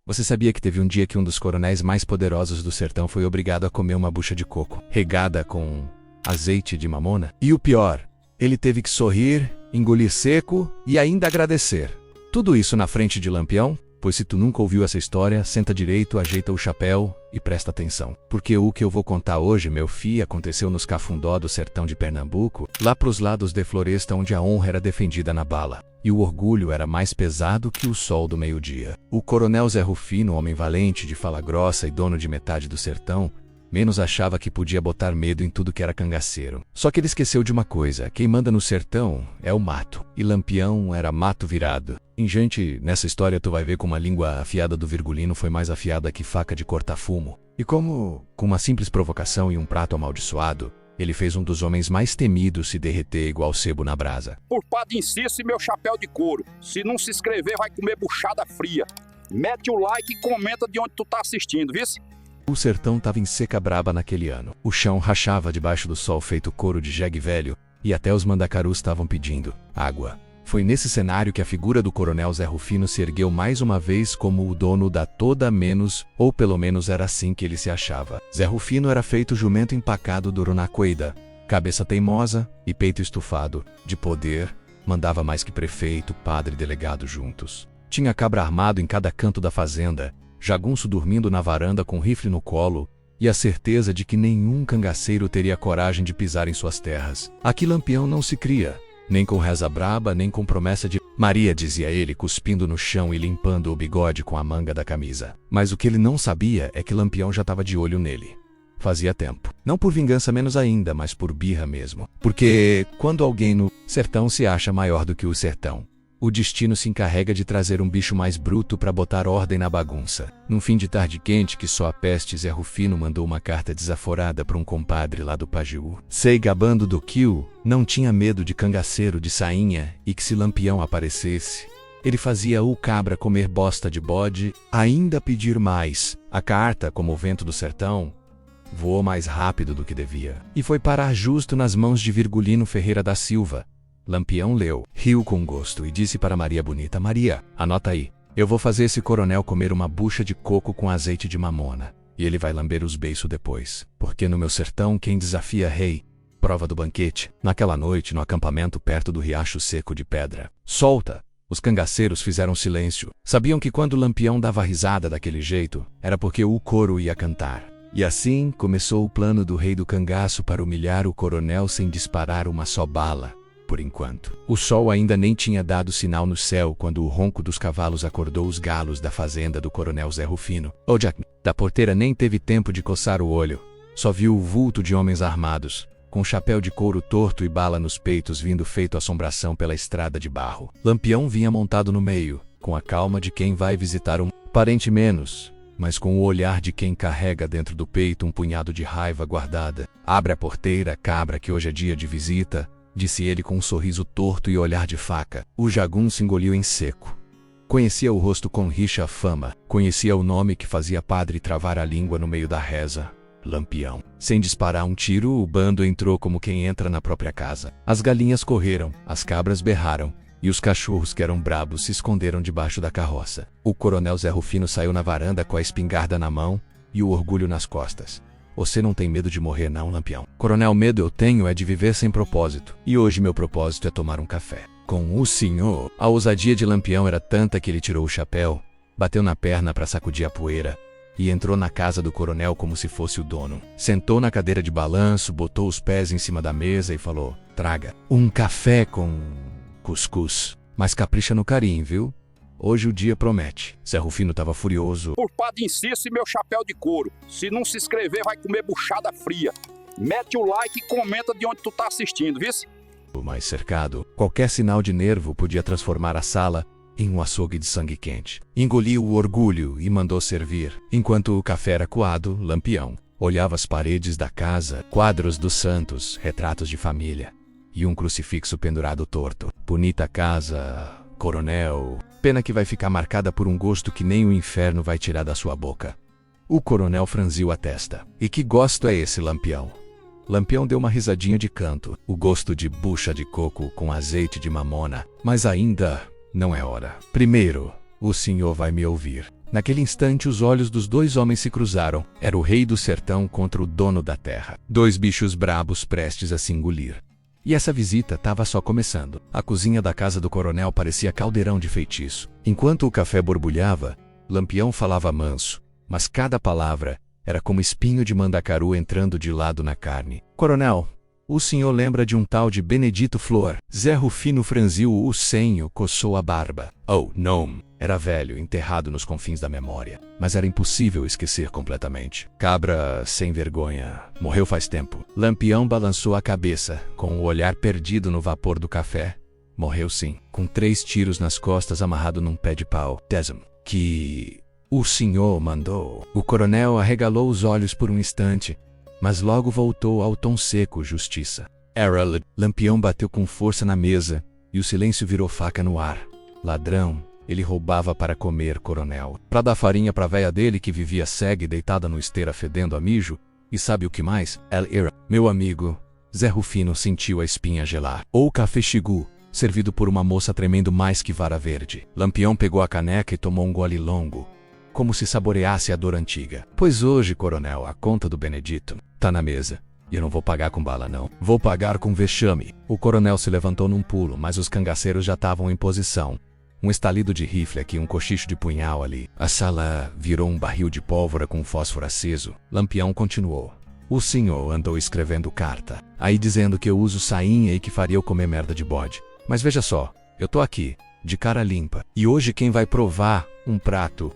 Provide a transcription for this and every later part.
Você sabia que teve um dia que um dos coronéis mais poderosos do sertão foi obrigado a comer uma bucha de coco, regada com azeite de mamona? E o pior, ele teve que sorrir, engolir seco e ainda agradecer. Tudo isso na frente de Lampião? Pois se tu nunca ouviu essa história, senta direito, ajeita o chapéu e presta atenção. Porque o que eu vou contar hoje, meu filho, aconteceu nos Cafundó do sertão de Pernambuco, lá pros lados de Floresta, onde a honra era defendida na bala. E o orgulho era mais pesado que o sol do meio-dia. O coronel Zé Rufino, homem valente, de fala grossa e dono de metade do sertão, menos achava que podia botar medo em tudo que era cangaceiro. Só que ele esqueceu de uma coisa: quem manda no sertão é o mato. E Lampião era mato virado. Gente, nessa história tu vai ver como a língua afiada do Virgulino foi mais afiada que faca de cortar fumo. E como, com uma simples provocação e um prato amaldiçoado, ele fez um dos homens mais temidos se derreter igual sebo na brasa. Por Padre Inciso e meu chapéu de couro. Se não se inscrever, vai comer buchada fria. Mete o like e comenta de onde tu tá assistindo, viu? O sertão tava em seca braba naquele ano. O chão rachava debaixo do sol feito couro de jegue velho, e até os mandacarus estavam pedindo água. Foi nesse cenário que a figura do coronel Zé Rufino se ergueu mais uma vez como o dono da toda menos, ou pelo menos era assim que ele se achava. Zé Rufino era feito jumento empacado do Urunacoida, cabeça teimosa e peito estufado. De poder, mandava mais que prefeito, padre e delegado juntos. Tinha cabra armado em cada canto da fazenda, jagunço dormindo na varanda com rifle no colo, e a certeza de que nenhum cangaceiro teria coragem de pisar em suas terras. Aqui Lampião não se cria, nem com reza braba, nem com promessa de Maria, dizia ele, cuspindo no chão e limpando o bigode com a manga da camisa. Mas o que ele não sabia é que Lampião já estava de olho nele. Fazia tempo. Não por vingança menos ainda, mas por birra mesmo. Porque quando alguém no sertão se acha maior do que o sertão, o destino se encarrega de trazer um bicho mais bruto para botar ordem na bagunça. Num fim de tarde quente que só a peste, Zé Rufino mandou uma carta desaforada para um compadre lá do Pajeú. Sei gabando do que não tinha medo de cangaceiro de sainha e que se Lampião aparecesse, ele fazia o cabra comer bosta de bode, ainda pedir mais. A carta, como o vento do sertão, voou mais rápido do que devia e foi parar justo nas mãos de Virgulino Ferreira da Silva. Lampião leu, riu com gosto e disse para Maria Bonita: Maria, anota aí. Eu vou fazer esse coronel comer uma bucha de coco com azeite de mamona. E ele vai lamber os beiços depois. Porque no meu sertão quem desafia rei. Prova do banquete. Naquela noite, no acampamento perto do riacho seco de pedra. Solta! Os cangaceiros fizeram silêncio. Sabiam que quando Lampião dava risada daquele jeito, era porque o coro ia cantar. E assim começou o plano do rei do cangaço para humilhar o coronel sem disparar uma só bala. Por enquanto. O sol ainda nem tinha dado sinal no céu quando o ronco dos cavalos acordou os galos da fazenda do coronel Zé Rufino. O Jack da porteira nem teve tempo de coçar o olho. Só viu o vulto de homens armados, com chapéu de couro torto e bala nos peitos vindo feito assombração pela estrada de barro. Lampião vinha montado no meio, com a calma de quem vai visitar um parente menos, mas com o olhar de quem carrega dentro do peito um punhado de raiva guardada. Abre a porteira, cabra, que hoje é dia de visita, disse ele com um sorriso torto e olhar de faca. O jagunço engoliu em seco. Conhecia o rosto com rixa fama, conhecia o nome que fazia padre travar a língua no meio da reza. Lampião. Sem disparar um tiro, o bando entrou como quem entra na própria casa. As galinhas correram, as cabras berraram, e os cachorros que eram brabos se esconderam debaixo da carroça. O coronel Zé Rufino saiu na varanda com a espingarda na mão e o orgulho nas costas. Você não tem medo de morrer não, Lampião? Coronel, medo eu tenho é de viver sem propósito. E hoje meu propósito é tomar um café com o senhor. A ousadia de Lampião era tanta que ele tirou o chapéu, bateu na perna para sacudir a poeira e entrou na casa do coronel como se fosse o dono. Sentou na cadeira de balanço, botou os pés em cima da mesa e falou: traga um café com cuscuz. Mas capricha no carinho, viu? Hoje o dia promete. Zé Rufino estava furioso. Por Padre Inciso e meu chapéu de couro. Se não se inscrever, vai comer buchada fria. Mete o like e comenta de onde tu tá assistindo, viu? Mas cercado, qualquer sinal de nervo podia transformar a sala em um açougue de sangue quente. Engoliu o orgulho e mandou servir. Enquanto o café era coado, Lampião olhava as paredes da casa, quadros dos santos, retratos de família e um crucifixo pendurado torto. Bonita casa, coronel. Pena que vai ficar marcada por um gosto que nem o inferno vai tirar da sua boca. O coronel franziu a testa. E que gosto é esse, Lampião? Lampião deu uma risadinha de canto. O gosto de bucha de coco com azeite de mamona. Mas ainda não é hora. Primeiro, o senhor vai me ouvir. Naquele instante, os olhos dos dois homens se cruzaram. Era o rei do sertão contra o dono da terra. Dois bichos brabos prestes a se engolir. E essa visita estava só começando. A cozinha da casa do coronel parecia caldeirão de feitiço. Enquanto o café borbulhava, Lampião falava manso, mas cada palavra era como espinho de mandacaru entrando de lado na carne. Coronel, o senhor lembra de um tal de Benedito Flor? Zé Rufino franziu o senho, coçou a barba. Oh, não. Era velho, enterrado nos confins da memória. Mas era impossível esquecer completamente. Cabra sem vergonha. Morreu faz tempo. Lampião balançou a cabeça, com o olhar perdido no vapor do café. Morreu sim, com 3 tiros nas costas amarrado num pé de pau. Desmond, que o senhor mandou. O coronel arregalou os olhos por um instante, mas logo voltou ao tom seco, justiça. Era Lampião bateu com força na mesa, e o silêncio virou faca no ar. Ladrão. Ele roubava para comer, coronel. Para dar farinha pra véia dele que vivia cega e deitada no esteira fedendo a mijo. E sabe o que mais? Ela era. Meu amigo. Zé Rufino sentiu a espinha gelar. Ou café xigu, servido por uma moça tremendo mais que vara verde. Lampião pegou a caneca e tomou um gole longo, como se saboreasse a dor antiga. Pois hoje, coronel, a conta do Benedito tá na mesa. E eu não vou pagar com bala, não. Vou pagar com vexame. O coronel se levantou num pulo, mas os cangaceiros já estavam em posição. Um estalido de rifle aqui, um cochicho de punhal ali. A sala virou um barril de pólvora com fósforo aceso. Lampião continuou. O senhor andou escrevendo carta, aí dizendo que eu uso sainha e que faria eu comer merda de bode. Mas veja só, eu tô aqui, de cara limpa. E hoje quem vai provar um prato,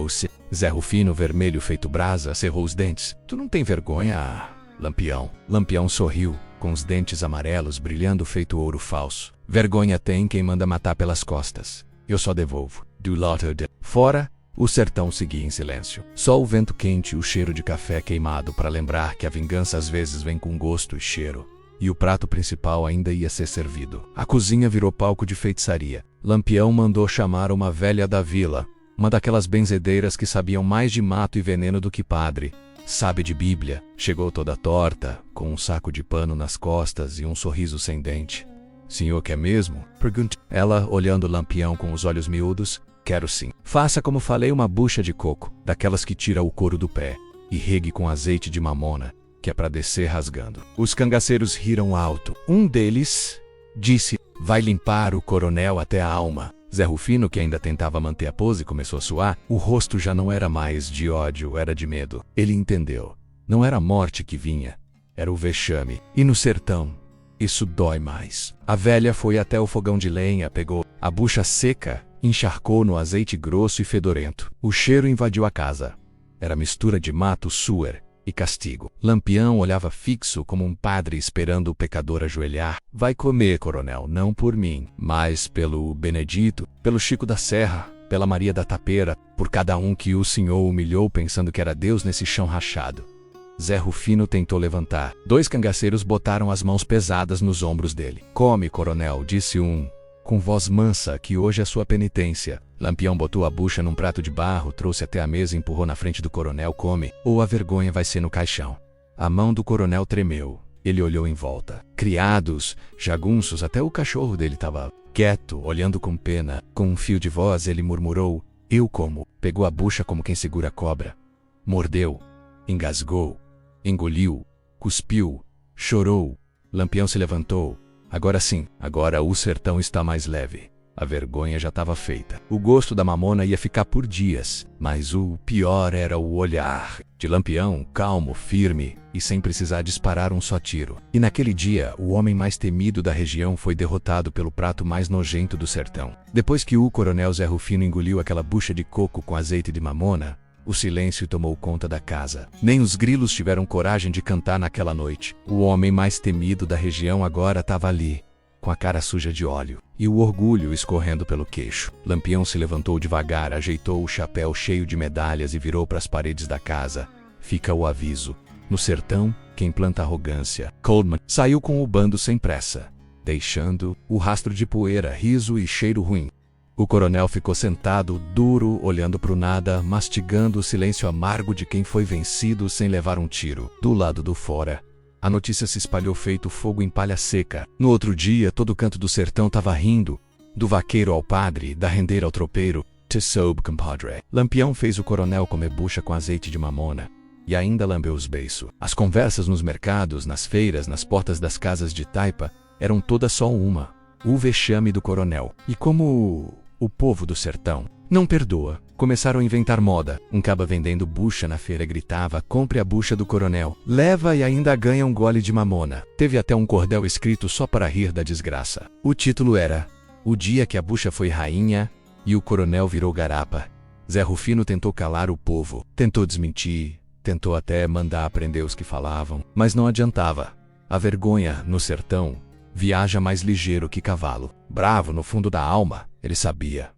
se... Zé Rufino, vermelho feito brasa, cerrou os dentes. Tu não tem vergonha, Lampião? Lampião sorriu, com os dentes amarelos brilhando feito ouro falso. Vergonha tem quem manda matar pelas costas. Eu só devolvo. Do lado de fora, o sertão seguia em silêncio. Só o vento quente e o cheiro de café queimado para lembrar que a vingança às vezes vem com gosto e cheiro. E o prato principal ainda ia ser servido. A cozinha virou palco de feitiçaria. Lampião mandou chamar uma velha da vila, uma daquelas benzedeiras que sabiam mais de mato e veneno do que padre. Sabe de Bíblia. Chegou toda torta, com um saco de pano nas costas e um sorriso sem dente. Senhor quer mesmo? Perguntou ela, olhando Lampião com os olhos miúdos. Quero sim. Faça como falei, uma bucha de coco, daquelas que tira o couro do pé, e regue com azeite de mamona, que é pra descer rasgando. Os cangaceiros riram alto. Um deles disse, vai limpar o coronel até a alma. Zé Rufino, que ainda tentava manter a pose, começou a suar. O rosto já não era mais de ódio, era de medo. Ele entendeu. Não era a morte que vinha, era o vexame. E no sertão, isso dói mais. A velha foi até o fogão de lenha, pegou a bucha seca, encharcou no azeite grosso e fedorento. O cheiro invadiu a casa. Era mistura de mato, suor e castigo. Lampião olhava fixo como um padre esperando o pecador ajoelhar. Vai comer, coronel, não por mim, mas pelo Benedito, pelo Chico da Serra, pela Maria da Tapeira, por cada um que o senhor humilhou pensando que era Deus nesse chão rachado. Zé Rufino tentou levantar. 2 cangaceiros botaram as mãos pesadas nos ombros dele. Come, coronel, disse um, com voz mansa, que hoje é sua penitência. Lampião botou a bucha num prato de barro, trouxe até a mesa e empurrou na frente do coronel. Come, ou a vergonha vai ser no caixão. A mão do coronel tremeu. Ele olhou em volta. Criados, jagunços, até o cachorro dele estava quieto, olhando com pena. Com um fio de voz ele murmurou, eu como. Pegou a bucha como quem segura a cobra. Mordeu. Engasgou. Engoliu, cuspiu, chorou. Lampião se levantou. Agora sim, agora o sertão está mais leve. A vergonha já estava feita. O gosto da mamona ia ficar por dias, mas o pior era o olhar de Lampião, calmo, firme e sem precisar disparar um só tiro. E naquele dia, o homem mais temido da região foi derrotado pelo prato mais nojento do sertão. Depois que o coronel Zé Rufino engoliu aquela bucha de coco com azeite de mamona, o silêncio tomou conta da casa. Nem os grilos tiveram coragem de cantar naquela noite. O homem mais temido da região agora estava ali, com a cara suja de óleo e o orgulho escorrendo pelo queixo. Lampião se levantou devagar, ajeitou o chapéu cheio de medalhas e virou para as paredes da casa. Fica o aviso. No sertão, quem planta arrogância. Coleman saiu com o bando sem pressa, deixando o rastro de poeira, riso e cheiro ruim. O coronel ficou sentado, duro, olhando para o nada, mastigando o silêncio amargo de quem foi vencido sem levar um tiro. Do lado do fora, a notícia se espalhou feito fogo em palha seca. No outro dia, todo canto do sertão estava rindo, do vaqueiro ao padre, da rendeira ao tropeiro, Te soube, compadre. Lampião fez o coronel comer bucha com azeite de mamona. E ainda lambeu os beiços. As conversas nos mercados, nas feiras, nas portas das casas de taipa, eram todas só uma. O vexame do coronel. E como o povo do sertão não perdoa, começaram a inventar moda. Um caba vendendo bucha na feira gritava: compre a bucha do coronel. Leva e ainda ganha um gole de mamona. Teve até um cordel escrito só para rir da desgraça. O título era: O dia que a bucha foi rainha e o coronel virou garapa. Zé Rufino tentou calar o povo, tentou desmentir, tentou até mandar prender os que falavam, mas não adiantava. A vergonha, no sertão, viaja mais ligeiro que cavalo. Bravo no fundo da alma, ele sabia.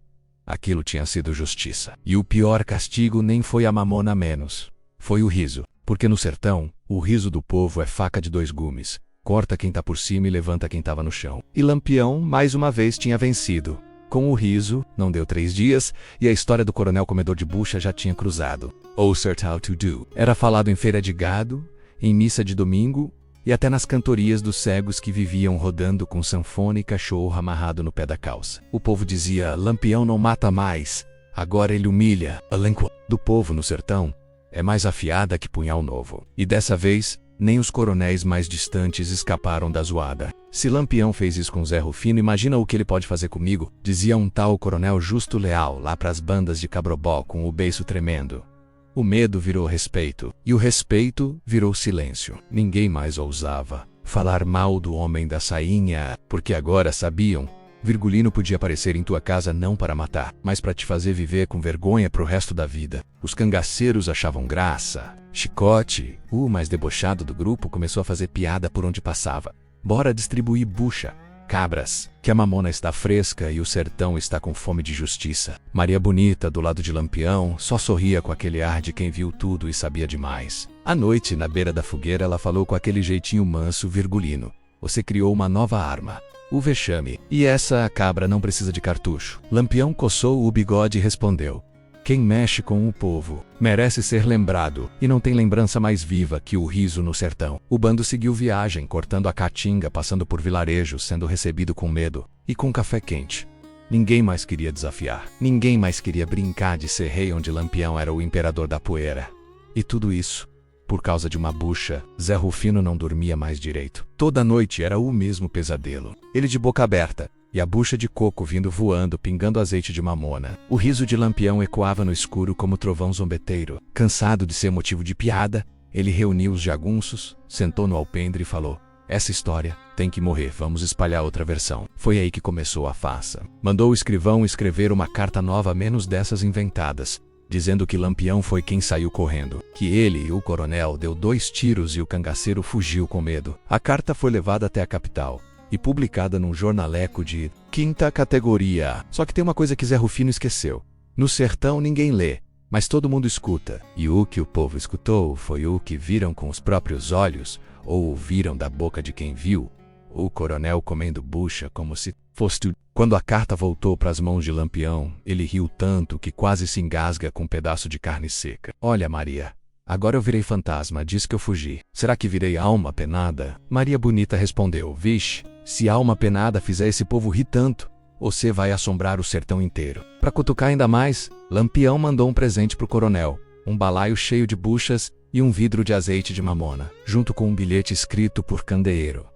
Aquilo tinha sido justiça. E o pior castigo nem foi a mamona menos. Foi o riso. Porque no sertão, o riso do povo é faca de dois gumes. Corta quem tá por cima e levanta quem tava no chão. E Lampião, mais uma vez, tinha vencido. Com o riso, não deu 3 dias, e a história do coronel comedor de bucha já tinha cruzado. Ou cert how to do. Era falado em feira de gado, em missa de domingo, e até nas cantorias dos cegos que viviam rodando com sanfona e cachorro amarrado no pé da calça. O povo dizia: Lampião não mata mais, agora ele humilha. A língua do povo no sertão é mais afiada que punhal novo. E dessa vez, nem os coronéis mais distantes escaparam da zoada. Se Lampião fez isso com Zé Rufino, imagina o que ele pode fazer comigo, dizia um tal coronel Justo Leal lá pras bandas de Cabrobó com o beiço tremendo. O medo virou respeito, e o respeito virou silêncio. Ninguém mais ousava falar mal do homem da sainha, porque agora sabiam: Virgulino podia aparecer em tua casa não para matar, mas para te fazer viver com vergonha pro resto da vida. Os cangaceiros achavam graça. Chicote, o mais debochado do grupo, começou a fazer piada por onde passava. Bora distribuir bucha, cabras, que a mamona está fresca e o sertão está com fome de justiça. Maria Bonita, do lado de Lampião, só sorria com aquele ar de quem viu tudo e sabia demais. À noite, na beira da fogueira, ela falou com aquele jeitinho manso: Virgulino, você criou uma nova arma, o vexame. E essa cabra não precisa de cartucho. Lampião coçou o bigode e respondeu: quem mexe com o povo merece ser lembrado, e não tem lembrança mais viva que o riso no sertão. O bando seguiu viagem, cortando a caatinga, passando por vilarejos, sendo recebido com medo e com café quente. Ninguém mais queria desafiar. Ninguém mais queria brincar de ser rei onde Lampião era o imperador da poeira. E tudo isso por causa de uma bucha. Zé Rufino não dormia mais direito. Toda noite era o mesmo pesadelo. Ele de boca aberta, e a bucha de coco vindo voando, pingando azeite de mamona. O riso de Lampião ecoava no escuro como trovão zombeteiro. Cansado de ser motivo de piada, ele reuniu os jagunços, sentou no alpendre e falou: essa história tem que morrer, vamos espalhar outra versão. Foi aí que começou a farsa. Mandou o escrivão escrever uma carta nova menos dessas inventadas, dizendo que Lampião foi quem saiu correndo, que ele, o coronel, deu 2 tiros e o cangaceiro fugiu com medo. A carta foi levada até a capital e publicada num jornaleco de 5ª categoria. Só que tem uma coisa que Zé Rufino esqueceu. No sertão ninguém lê, mas todo mundo escuta. E o que o povo escutou foi o que viram com os próprios olhos, ou ouviram da boca de quem viu: o coronel comendo bucha como se fosse tudo. Quando a carta voltou para as mãos de Lampião, ele riu tanto que quase se engasga com um pedaço de carne seca. Olha, Maria, agora eu virei fantasma, diz que eu fugi. Será que virei alma penada? Maria Bonita respondeu: vixe, se a alma penada fizer esse povo rir tanto, você vai assombrar o sertão inteiro. Para cutucar ainda mais, Lampião mandou um presente pro coronel: um balaio cheio de buchas e um vidro de azeite de mamona, junto com um bilhete escrito por candeeiro: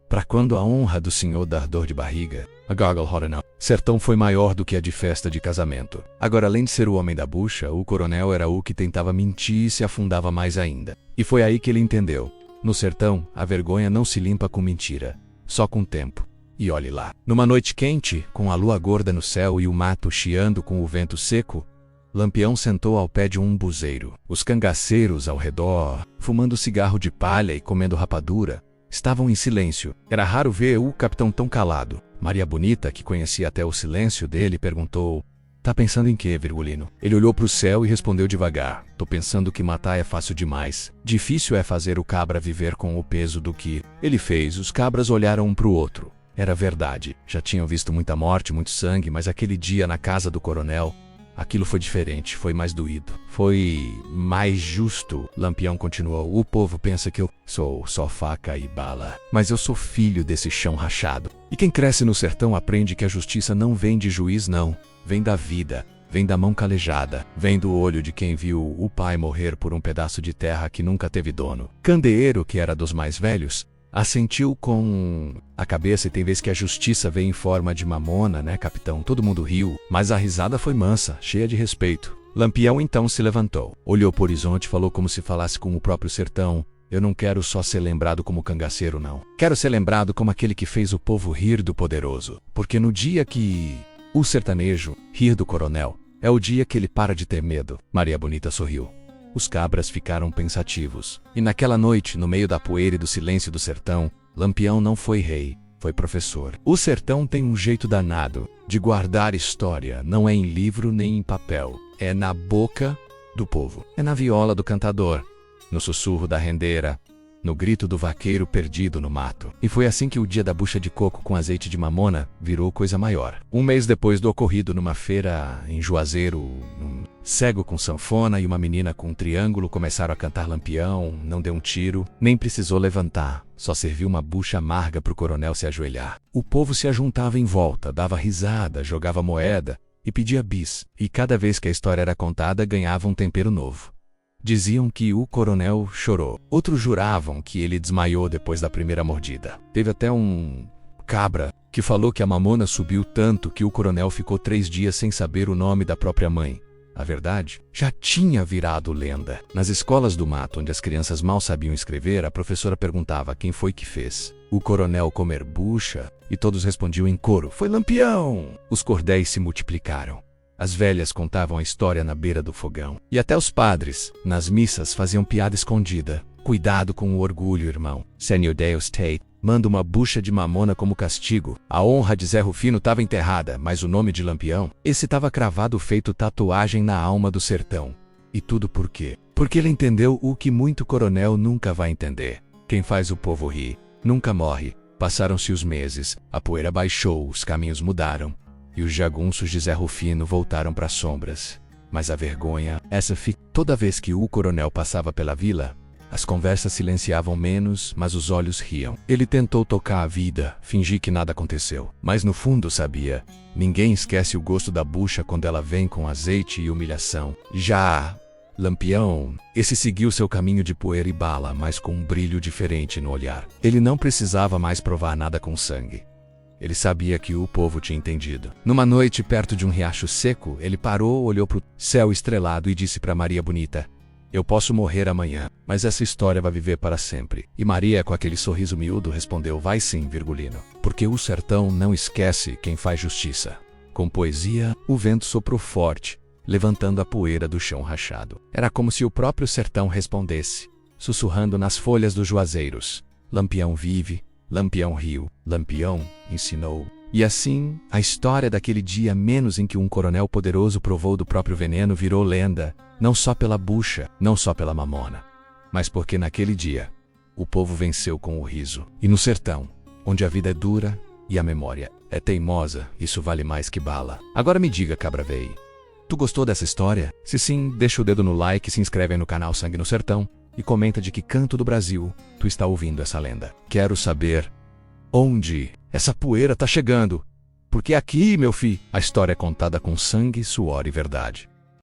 para quando a honra do senhor dar dor de barriga. A goggle não. Sertão foi maior do que a de festa de casamento. Agora, além de ser o homem da bucha, o coronel era o que tentava mentir e se afundava mais ainda. E foi aí que ele entendeu: no sertão, a vergonha não se limpa com mentira, só com tempo. E olhe lá. Numa noite quente, com a lua gorda no céu e o mato chiando com o vento seco, Lampião sentou ao pé de um umbuzeiro. Os cangaceiros ao redor, fumando cigarro de palha e comendo rapadura, estavam em silêncio. Era raro ver o capitão tão calado. Maria Bonita, que conhecia até o silêncio dele, perguntou: tá pensando em quê, Virgulino? Ele olhou pro céu e respondeu devagar: tô pensando que matar é fácil demais. Difícil é fazer o cabra viver com o peso do que ele fez. Os cabras olharam um pro outro. Era verdade. Já tinham visto muita morte, muito sangue, mas aquele dia na casa do coronel, aquilo foi diferente, foi mais doído, foi mais justo. Lampião continuou: o povo pensa que eu sou só faca e bala, mas eu sou filho desse chão rachado. E quem cresce no sertão aprende que a justiça não vem de juiz não, vem da vida. vem da mão calejada, vem do olho de quem viu o pai morrer por um pedaço de terra que nunca teve dono. Candeeiro, que era dos mais velhos, assentiu com a cabeça e tem vez que a justiça veio em forma de mamona, né, capitão? Todo mundo riu, mas a risada foi mansa, cheia de respeito. Lampião então se levantou, olhou para o horizonte e falou como se falasse com o próprio sertão: eu não quero só ser lembrado como cangaceiro, não. Quero ser lembrado como aquele que fez o povo rir do poderoso. Porque no dia que o sertanejo rir do coronel, é o dia que ele para de ter medo. Maria Bonita sorriu. Os cabras ficaram pensativos. E naquela noite, no meio da poeira e do silêncio do sertão, Lampião não foi rei, foi professor. O sertão tem um jeito danado de guardar história. Não é em livro nem em papel. É na boca do povo. É na viola do cantador, no sussurro da rendeira, no grito do vaqueiro perdido no mato. E foi assim que o dia da bucha de coco com azeite de mamona virou coisa maior. Um mês depois do ocorrido numa feira em Juazeiro, um cego com sanfona e uma menina com um triângulo começaram a cantar Lampião, não deu um tiro, nem precisou levantar, só serviu uma bucha amarga pro coronel se ajoelhar. O povo se ajuntava em volta, dava risada, jogava moeda e pedia bis, e cada vez que a história era contada ganhava um tempero novo. Diziam que o coronel chorou. Outros juravam que ele desmaiou depois da primeira mordida. Teve até um cabra que falou que a mamona subiu tanto que o coronel ficou 3 dias sem saber o nome da própria mãe. A verdade já tinha virado lenda. Nas escolas do mato, onde as crianças mal sabiam escrever, a professora perguntava quem foi que fez o coronel comer bucha, e todos respondiam em coro: foi Lampião! Os cordéis se multiplicaram. As velhas contavam a história na beira do fogão. E até os padres, nas missas, faziam piada escondida. Cuidado com o orgulho, irmão. Senhor State manda uma bucha de mamona como castigo. A honra de Zé Rufino estava enterrada, mas o nome de Lampião, esse estava cravado feito tatuagem na alma do sertão. E tudo por quê? Porque ele entendeu o que muito coronel nunca vai entender. Quem faz o povo rir nunca morre. Passaram-se os meses, a poeira baixou, os caminhos mudaram. E os jagunços de Zé Rufino voltaram para as sombras. Mas a vergonha, essa fica. Toda vez que o coronel passava pela vila, as conversas silenciavam menos, mas os olhos riam. Ele tentou tocar a vida, fingir que nada aconteceu. Mas no fundo sabia, ninguém esquece o gosto da bucha quando ela vem com azeite e humilhação. Já Lampião, esse seguiu seu caminho de poeira e bala, mas com um brilho diferente no olhar. Ele não precisava mais provar nada com sangue. Ele sabia que o povo tinha entendido. Numa noite perto de um riacho seco, ele parou, olhou para o céu estrelado e disse para Maria Bonita: eu posso morrer amanhã, mas essa história vai viver para sempre. E Maria, com aquele sorriso miúdo, respondeu: vai sim, Virgulino. Porque o sertão não esquece quem faz justiça. Com poesia, o vento soprou forte, levantando a poeira do chão rachado. Era como se o próprio sertão respondesse, sussurrando nas folhas dos juazeiros: Lampião vive, Lampião riu, Lampião ensinou. E assim, a história daquele dia menos em que um coronel poderoso provou do próprio veneno virou lenda, não só pela bucha, não só pela mamona, mas porque naquele dia, o povo venceu com o riso. E no sertão, onde a vida é dura e a memória é teimosa, isso vale mais que bala. Agora me diga, cabra véi, tu gostou dessa história? Se sim, deixa o dedo no like, se inscreve aí no canal Sangue no Sertão e comenta de que canto do Brasil tu está ouvindo essa lenda. Quero saber onde essa poeira tá chegando, porque aqui, meu fi, a história é contada com sangue, suor e verdade.